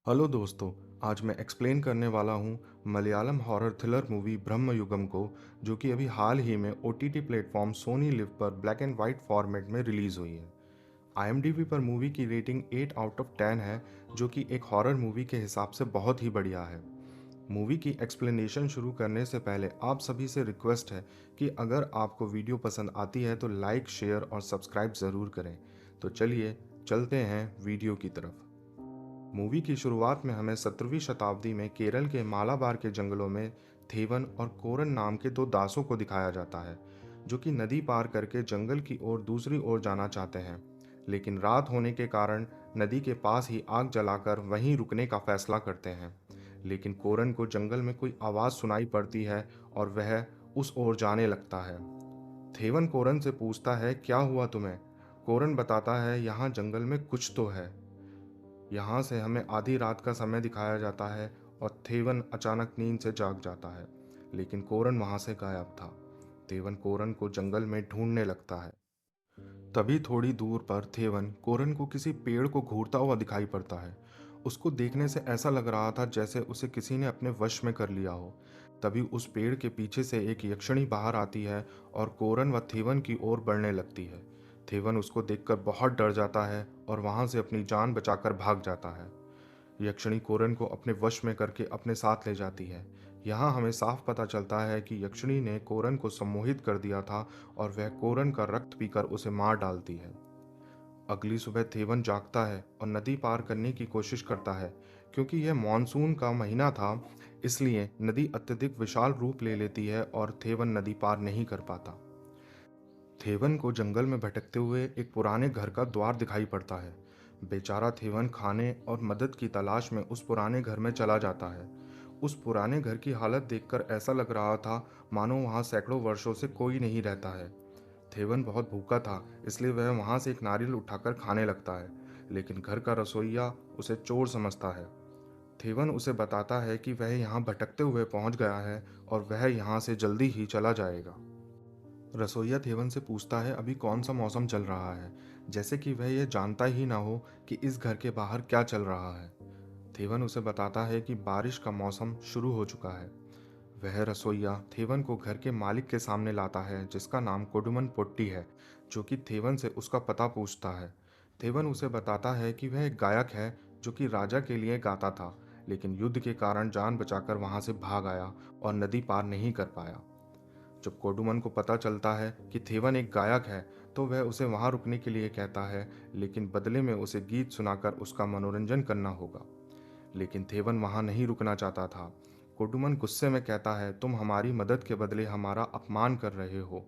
Hello दोस्तों। आज मैं एक्सप्लेन करने वाला हूँ Malayalam horror thriller movie Bramayugam को, जो कि अभी हाल ही में ओटीटी प्लेटफॉर्म सोनी लिव पर ब्लैक एंड वाइट फॉर्मेट में रिलीज़ हुई है। आईएमडीबी पर मूवी की रेटिंग 8 आउट ऑफ 10 है, जो कि एक हॉरर मूवी के हिसाब से बहुत ही बढ़िया है। मूवी की एक्सप्लेनेशन शुरू करने से पहले आप सभी से रिक्वेस्ट है कि अगर आपको वीडियो पसंद आती है तो लाइक, शेयर और सब्सक्राइब ज़रूर करें। तो चलिए चलते हैं वीडियो की तरफ। मूवी की शुरुआत में हमें 17वीं शताब्दी में केरल के मालाबार के जंगलों में थेवन और कोरन नाम के दो दासों को दिखाया जाता है, जो कि नदी पार करके जंगल की ओर दूसरी ओर जाना चाहते हैं। लेकिन रात होने के कारण नदी के पास ही आग जलाकर वहीं रुकने का फैसला करते हैं। लेकिन कोरन को जंगल में कोई आवाज़ सुनाई पड़ती है और वह उस ओर जाने लगता है। थेवन कोरन से पूछता है, क्या हुआ तुम्हें? कोरन बताता है, यहाँ जंगल में कुछ तो है। यहाँ से हमें आधी रात का समय दिखाया जाता है और थेवन अचानक नींद से जाग जाता है, लेकिन कोरन वहाँ से गायब था। थेवन कोरन को जंगल में ढूंढने लगता है। तभी थोड़ी दूर पर थेवन कोरन को किसी पेड़ को घूरता हुआ दिखाई पड़ता है। उसको देखने से ऐसा लग रहा था जैसे उसे किसी ने अपने वश में कर लिया हो। तभी उस पेड़ के पीछे से एक यक्षिणी बाहर आती है और कोरन व थेवन की ओर बढ़ने लगती है। थेवन उसको देखकर बहुत डर जाता है और वहां से अपनी जान बचाकर भाग जाता है। यक्षिणी कोरन को अपने वश में करके अपने साथ ले जाती है। यहाँ हमें साफ पता चलता है कि यक्षिणी ने कोरन को सम्मोहित कर दिया था और वह कोरन का रक्त पीकर उसे मार डालती है। अगली सुबह थेवन जागता है और नदी पार करने की कोशिश करता है। क्योंकि यह मानसून का महीना था, इसलिए नदी अत्यधिक विशाल रूप ले लेती है और थेवन नदी पार नहीं कर पाता। थेवन को जंगल में भटकते हुए एक पुराने घर का द्वार दिखाई पड़ता है। बेचारा थेवन खाने और मदद की तलाश में उस पुराने घर में चला जाता है। उस पुराने घर की हालत देखकर ऐसा लग रहा था मानो वहाँ सैकड़ों वर्षों से कोई नहीं रहता है। थेवन बहुत भूखा था, इसलिए वह वहाँ से एक नारियल उठाकर खाने लगता है, लेकिन घर का रसोइया उसे चोर समझता है। थेवन उसे बताता है कि वह यहाँ भटकते हुए पहुँच गया है और वह यहाँ से जल्दी ही चला जाएगा। रसोइया थेवन से पूछता है अभी कौन सा मौसम चल रहा है, जैसे कि वह यह जानता ही ना हो कि इस घर के बाहर क्या चल रहा है। थेवन उसे बताता है कि बारिश का मौसम शुरू हो चुका है। वह रसोइया थेवन को घर के मालिक के सामने लाता है, जिसका नाम कोडुमन पोट्टी है, जो कि थेवन से उसका पता पूछता है। थेवन उसे बताता है कि वह एक गायक है जो कि राजा के लिए गाता था, लेकिन युद्ध के कारण जान बचाकर वहां से भाग आया और नदी पार नहीं कर पाया। जब कोडुमन को पता चलता है कि थेवन एक गायक है, तो वह उसे वहां रुकने के लिए कहता है, लेकिन बदले में उसे गीत सुनाकर उसका मनोरंजन करना होगा। लेकिन थेवन वहां नहीं रुकना चाहता था। कोडुमन गुस्से में कहता है, तुम हमारी मदद के बदले हमारा अपमान कर रहे हो,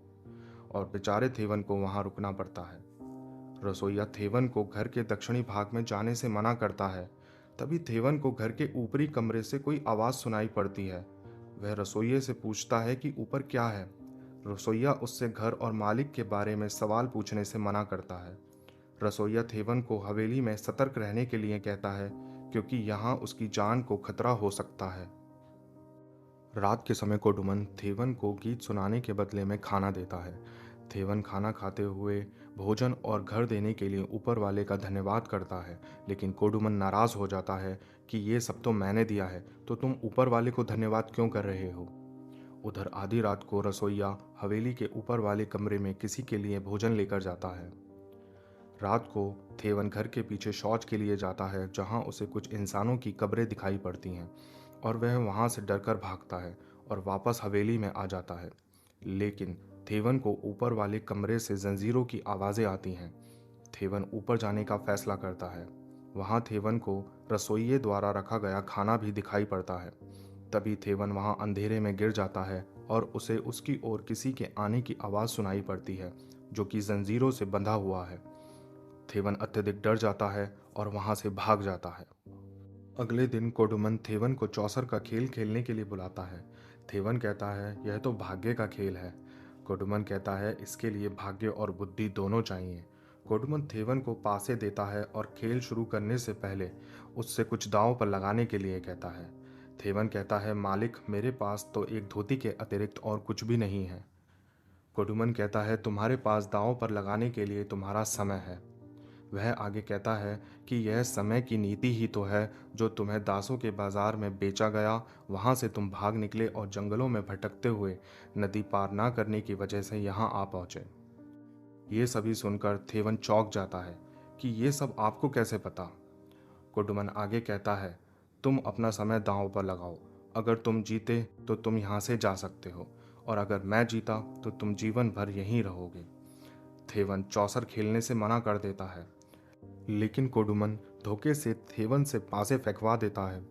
और बेचारे थेवन को वहां रुकना पड़ता है। रसोइया थेवन को घर के दक्षिणी भाग में जाने से मना करता है। तभी थेवन को घर के ऊपरी कमरे से कोई आवाज़ सुनाई पड़ती है। वह रसोइये से पूछता है कि ऊपर क्या है। रसोइया उससे घर और मालिक के बारे में सवाल पूछने से मना करता है। रसोइया थेवन को हवेली में सतर्क रहने के लिए कहता है, क्योंकि यहाँ उसकी जान को खतरा हो सकता है। रात के समय कोडुमन थेवन को गीत सुनाने के बदले में खाना देता है। थेवन खाना खाते हुए भोजन और घर देने के लिए ऊपर वाले का धन्यवाद करता है, लेकिन कोडुमन नाराज हो जाता है कि ये सब तो मैंने दिया है, तो तुम ऊपर वाले को धन्यवाद क्यों कर रहे हो। उधर आधी रात को रसोइया हवेली के ऊपर वाले कमरे में किसी के लिए भोजन लेकर जाता है। रात को थेवन घर के पीछे शौच के लिए जाता है, जहां उसे कुछ इंसानों की कब्रें दिखाई पड़ती हैं और वह वहां से डरकर भागता है और वापस हवेली में आ जाता है। लेकिन थेवन को ऊपर वाले कमरे से जंजीरों की आवाज़ें आती हैं। थेवन ऊपर जाने का फैसला करता है। वहां थेवन को रसोइये द्वारा रखा गया खाना भी दिखाई पड़ता है। तभी थेवन वहां अंधेरे में गिर जाता है और उसे उसकी ओर किसी के आने की आवाज़ सुनाई पड़ती है, जो कि जंजीरों से बंधा हुआ है। थेवन अत्यधिक डर जाता है और वहां से भाग जाता है। अगले दिन कोडुमन थेवन को चौसर का खेल खेलने के लिए बुलाता है। थेवन कहता है, यह तो भाग्य का खेल है। कोडुमन कहता है, इसके लिए भाग्य और बुद्धि दोनों चाहिए। कोडुमन थेवन को पासे देता है और खेल शुरू करने से पहले उससे कुछ दांव पर लगाने के लिए कहता है। थेवन कहता है, मालिक, मेरे पास तो एक धोती के अतिरिक्त और कुछ भी नहीं है। कोडुमन कहता है, तुम्हारे पास दांव पर लगाने के लिए तुम्हारा समय है। वह आगे कहता है कि यह समय की नीति ही तो है जो तुम्हें दासों के बाजार में बेचा गया, वहां से तुम भाग निकले और जंगलों में भटकते हुए नदी पार ना करने की वजह से यहाँ आ पहुंचे। ये सभी सुनकर थेवन चौंक जाता है कि ये सब आपको कैसे पता। कुडुमन आगे कहता है, तुम अपना समय दांव पर लगाओ। अगर तुम जीते तो तुम यहाँ से जा सकते हो, और अगर मैं जीता तो तुम जीवन भर यहीं रहोगे। थेवन चौसर खेलने से मना कर देता है, लेकिन कोडुमन धोखे से थेवन से पासे फेंकवा देता है।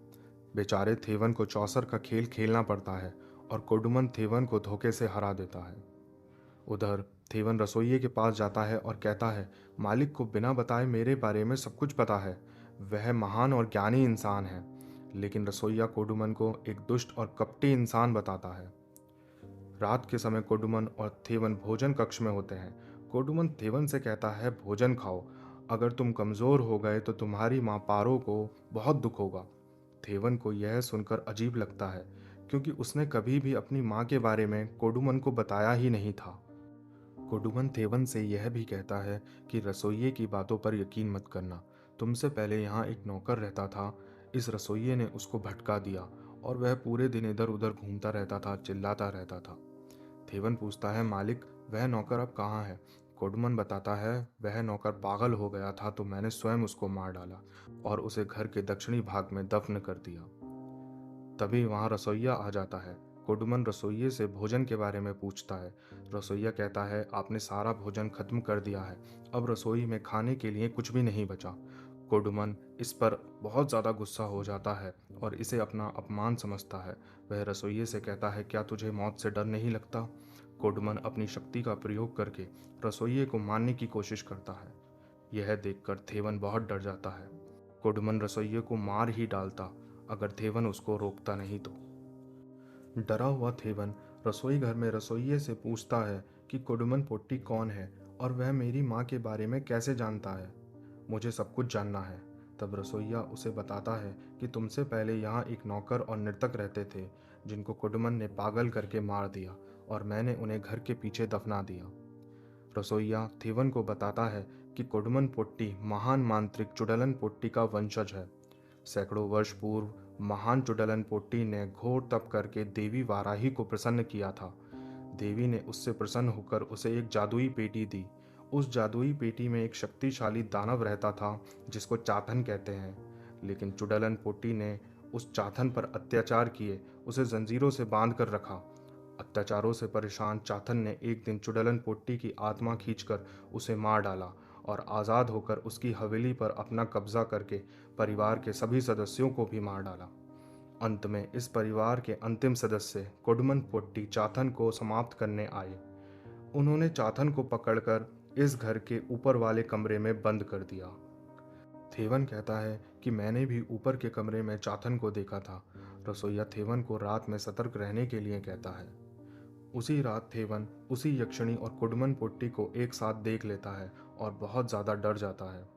बेचारे थेवन को चौसर का खेल खेलना पड़ता है और कोडुमन थेवन को धोखे से हरा देता है। उधर थेवन रसोइये के पास जाता है और कहता है, मालिक को बिना बताए मेरे बारे में सब कुछ पता है। वह महान और ज्ञानी इंसान है। लेकिन रसोइया कोडुमन को एक दुष्ट और कपटी इंसान बताता है। रात के समय कोडुमन और थेवन भोजन कक्ष में होते हैं। कोडुमन थेवन से कहता है, भोजन खाओ। अगर तुम कमज़ोर हो गए तो तुम्हारी माँ पारो को बहुत दुख होगा। थेवन को यह सुनकर अजीब लगता है, क्योंकि उसने कभी भी अपनी माँ के बारे में कोडुमन को बताया ही नहीं था। कोडुमन थेवन से यह भी कहता है कि रसोइये की बातों पर यकीन मत करना। तुमसे पहले यहाँ एक नौकर रहता था। इस रसोइये ने उसको भटका दिया और वह पूरे दिन इधर उधर घूमता रहता था, चिल्लाता रहता था। थेवन पूछता है, मालिक वह नौकर अब कहाँ है? कोडुमन बताता है, वह नौकर पागल हो गया था तो मैंने स्वयं उसको मार डाला और उसे घर के दक्षिणी भाग में दफन कर दिया। तभी वहाँ रसोइया आ जाता है। कोडुमन रसोइये से भोजन के बारे में पूछता है। रसोइया कहता है, आपने सारा भोजन खत्म कर दिया है, अब रसोई में खाने के लिए कुछ भी नहीं बचा। कोडुमन इस पर बहुत ज़्यादा गुस्सा हो जाता है और इसे अपना अपमान समझता है। वह रसोइये से कहता है, क्या तुझे मौत से डर नहीं लगता? कोडुमन अपनी शक्ति का प्रयोग करके रसोइये को मारने की कोशिश करता है। यह देखकर थेवन बहुत डर जाता है। कोडुमन रसोइये को मार ही डालता अगर थेवन उसको रोकता नहीं तो। डरा हुआ थेवन रसोई घर में रसोइये से पूछता है कि कोडुमन पोट्टी कौन है और वह मेरी माँ के बारे में कैसे जानता है। मुझे सब कुछ जानना है। तब रसोइया उसे बताता है कि तुमसे पहले यहाँ एक नौकर और नर्तक रहते थे जिनको कोडुमन ने पागल करके मार दिया और मैंने उन्हें घर के पीछे दफना दिया। रसोइया थेवन को बताता है कि कोडुमन पोट्टी महान मांत्रिक चुडलन पोट्टी का वंशज है। सैकड़ों वर्ष पूर्व महान चुडलन पोट्टी ने घोर तप करके देवी वाराही को प्रसन्न किया था। देवी ने उससे प्रसन्न होकर उसे एक जादुई पेटी दी। उस जादुई पेटी में एक शक्तिशाली दानव रहता था जिसको चाथन कहते हैं। लेकिन चुडलन पोट्टी ने उस चाथन पर अत्याचार किए उसे जंजीरों से बांध कर रखा। अत्याचारों से परेशान चाथन ने एक दिन चुडलन पोट्टी की आत्मा खींचकर उसे मार डाला और आज़ाद होकर उसकी हवेली पर अपना कब्जा करके परिवार के सभी सदस्यों को भी मार डाला। अंत में इस परिवार के अंतिम सदस्य कोडुमन पोट्टी चाथन को समाप्त करने आए। उन्होंने चाथन को पकड़कर इस घर के ऊपर वाले कमरे में बंद कर दिया। थेवन कहता है कि मैंने भी ऊपर के कमरे में चाथन को देखा था। रसोइया थेवन को रात में सतर्क रहने के लिए कहता है। उसी रात थेवन उसी यक्षिणी और कुडमन पोट्टी को एक साथ देख लेता है और बहुत ज़्यादा डर जाता है।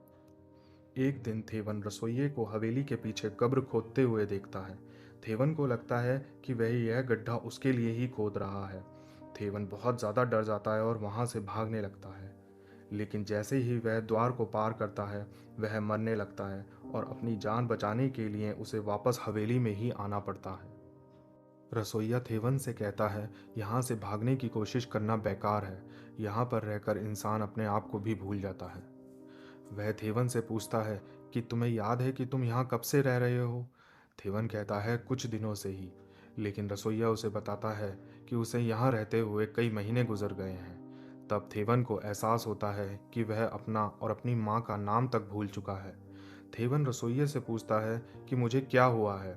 एक दिन थेवन रसोइये को हवेली के पीछे कब्र खोदते हुए देखता है। थेवन को लगता है कि वह यह गड्ढा उसके लिए ही खोद रहा है। थेवन बहुत ज़्यादा डर जाता है और वहाँ से भागने लगता है। लेकिन जैसे ही वह द्वार को पार करता है वह मरने लगता है और अपनी जान बचाने के लिए उसे वापस हवेली में ही आना पड़ता है। रसोइया थेवन से कहता है, यहाँ से भागने की कोशिश करना बेकार है। यहाँ पर रहकर इंसान अपने आप को भी भूल जाता है। वह थेवन से पूछता है कि तुम्हें याद है कि तुम यहाँ कब से रह रहे हो? थेवन कहता है, कुछ दिनों से ही। लेकिन रसोइया उसे बताता है कि उसे यहाँ रहते हुए कई महीने गुजर गए हैं। तब थेवन को एहसास होता है कि वह अपना और अपनी माँ का नाम तक भूल चुका है। थेवन रसोइये से पूछता है कि मुझे क्या हुआ है।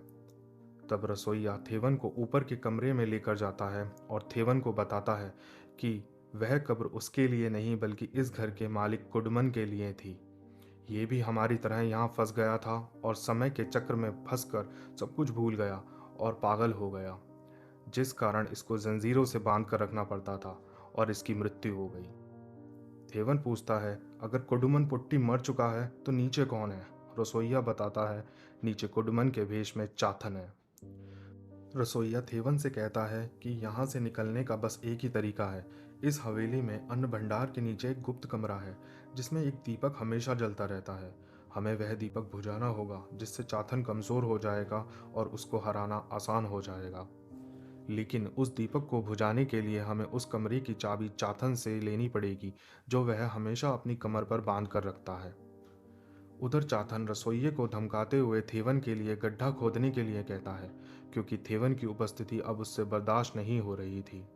तब रसोइया थेवन को ऊपर के कमरे में लेकर जाता है और थेवन को बताता है कि वह कब्र उसके लिए नहीं बल्कि इस घर के मालिक कुडमन के लिए थी। ये भी हमारी तरह यहाँ फंस गया था और समय के चक्र में फंसकर सब कुछ भूल गया और पागल हो गया, जिस कारण इसको जंजीरों से बांध कर रखना पड़ता था और इसकी मृत्यु हो गई। थेवन पूछता है, अगर कुडुमन पुट्टी मर चुका है तो नीचे कौन है? रसोइया बताता है, नीचे कुडुमन के भेष में चाथन है। रसोइया थेवन से कहता है कि यहाँ से निकलने का बस एक ही तरीका है। इस हवेली में अन्न भंडार के नीचे एक गुप्त कमरा है जिसमें एक दीपक हमेशा जलता रहता है। हमें वह दीपक बुझाना होगा जिससे चाथन कमजोर हो जाएगा और उसको हराना आसान हो जाएगा। लेकिन उस दीपक को बुझाने के लिए हमें उस कमरे की चाबी चाथन से लेनी पड़ेगी जो वह हमेशा अपनी कमर पर बांध कर रखता है। उधर चाथन रसोइये को धमकाते हुए थेवन के लिए गड्ढा खोदने के लिए कहता है क्योंकि थेवन की उपस्थिति अब उससे बर्दाश्त नहीं हो रही थी।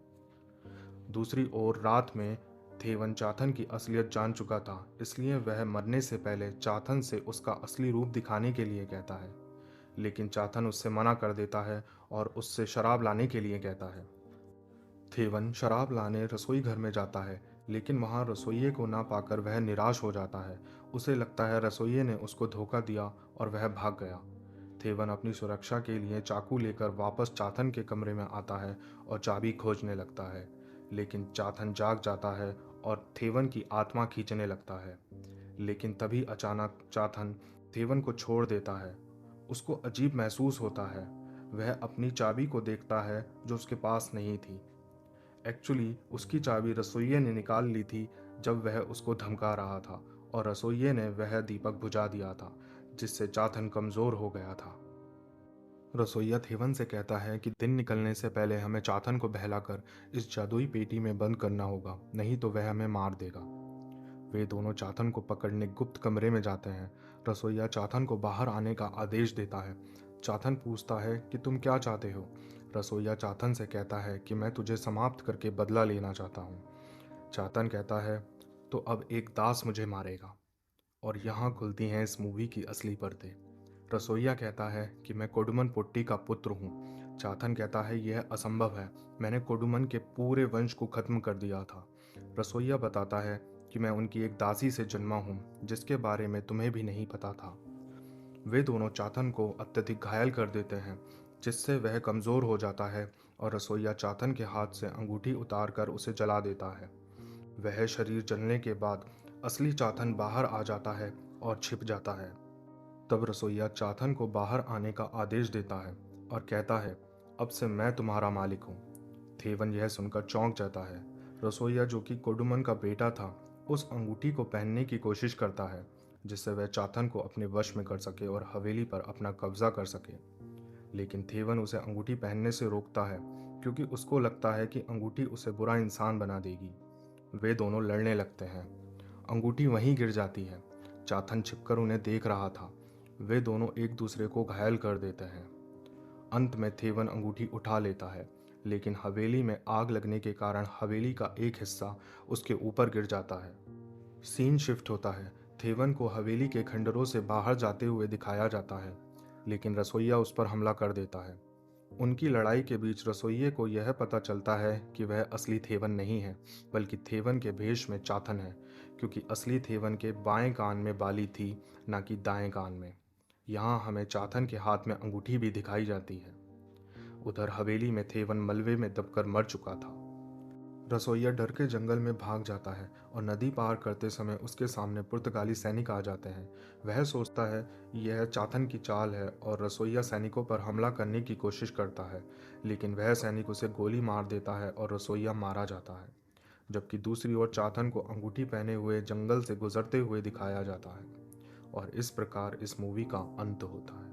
दूसरी ओर रात में थेवन चाथन की असलियत जान चुका था, इसलिए वह मरने से पहले चाथन से उसका असली रूप दिखाने के लिए कहता है। लेकिन चाथन उससे मना कर देता है और उससे शराब लाने के लिए कहता है। थेवन शराब लाने रसोई घर में जाता है, लेकिन वहां रसोइये को ना पाकर वह निराश हो जाता है। उसे लगता है रसोइये ने उसको धोखा दिया और वह भाग गया। थेवन अपनी सुरक्षा के लिए चाकू लेकर वापस चाथन के कमरे में आता है और चाबी खोजने लगता है। लेकिन चाथन जाग जाता है और थेवन की आत्मा खींचने लगता है। लेकिन तभी अचानक चाथन थेवन को छोड़ देता है। उसको अजीब महसूस होता है। वह अपनी चाबी को देखता है जो उसके पास नहीं थी। एक्चुअली उसकी चाबी रसोइये ने निकाल ली थी जब वह उसको धमका रहा था, और रसोइये ने वह दीपक बुझा दिया था जिससे चाथन कमजोर हो गया था। रसोइया थेवन से कहता है कि दिन निकलने से पहले हमें चाथन को बहलाकर इस जादुई पेटी में बंद करना होगा, नहीं तो वह हमें मार देगा। वे दोनों चाथन को पकड़ने गुप्त कमरे में जाते हैं। रसोइया चाथन को बाहर आने का आदेश देता है। चाथन पूछता है कि तुम क्या चाहते हो। रसोइया चाथन से कहता है कि मैं तुझे समाप्त करके बदला लेना चाहता हूँ। चातन कहता है तो अब एक दास मुझे मारेगा। और यहाँ खुलती हैं इस मूवी की असली पर्दे। रसोइया कहता है कि मैं कोडुमन पोट्टी का पुत्र हूँ। चाथन कहता है यह असंभव है, मैंने कोडुमन के पूरे वंश को खत्म कर दिया था। रसोइया बताता है कि मैं उनकी एक दासी से जन्मा हूँ जिसके बारे में तुम्हें भी नहीं पता था। वे दोनों चातन को अत्यधिक घायल कर देते हैं जिससे वह कमज़ोर हो जाता है, और रसोइया चातन के हाथ से अंगूठी उतार कर उसे जला देता है। वह शरीर जलने के बाद असली चाथन बाहर आ जाता है और छिप जाता है। तब रसोइया चाथन को बाहर आने का आदेश देता है और कहता है अब से मैं तुम्हारा मालिक हूँ। थेवन यह सुनकर चौंक जाता है। रसोइया जो कि कोडुमन का बेटा था उस अंगूठी को पहनने की कोशिश करता है जिससे वह चाथन को अपने वश में कर सके और हवेली पर अपना कब्जा कर सके। लेकिन थेवन उसे अंगूठी पहनने से रोकता है क्योंकि उसको लगता है कि अंगूठी उसे बुरा इंसान बना देगी। वे दोनों लड़ने लगते हैं। अंगूठी वहीं गिर जाती है। चाथन छिपकर उन्हें देख रहा था। वे दोनों एक दूसरे को घायल कर देते हैं। अंत में थेवन अंगूठी उठा लेता है, लेकिन हवेली में आग लगने के कारण हवेली का एक हिस्सा उसके ऊपर गिर जाता है। सीन शिफ्ट होता है। थेवन को हवेली के खंडरों से बाहर जाते हुए दिखाया जाता है, लेकिन रसोइया उस पर हमला कर देता है। उनकी लड़ाई के बीच रसोइये को यह पता चलता है कि वह असली थेवन नहीं है, बल्कि थेवन के भेष में चाथन है, क्योंकि असली थेवन के बाएं कान में बाली थी, न कि दाएं कान में। यहाँ हमें चाथन के हाथ में अंगूठी भी दिखाई जाती है। उधर हवेली में थेवन मलबे में दबकर मर चुका था। रसोइया डर के जंगल में भाग जाता है और नदी पार करते समय उसके सामने पुर्तगाली सैनिक आ जाते हैं। वह सोचता है यह चाथन की चाल है और रसोइया सैनिकों पर हमला करने की कोशिश करता है, लेकिन वह सैनिक उसे गोली मार देता है और रसोइया मारा जाता है। जबकि दूसरी ओर चाथन को अंगूठी पहने हुए जंगल से गुजरते हुए दिखाया जाता है। और इस प्रकार इस मूवी का अंत होता है।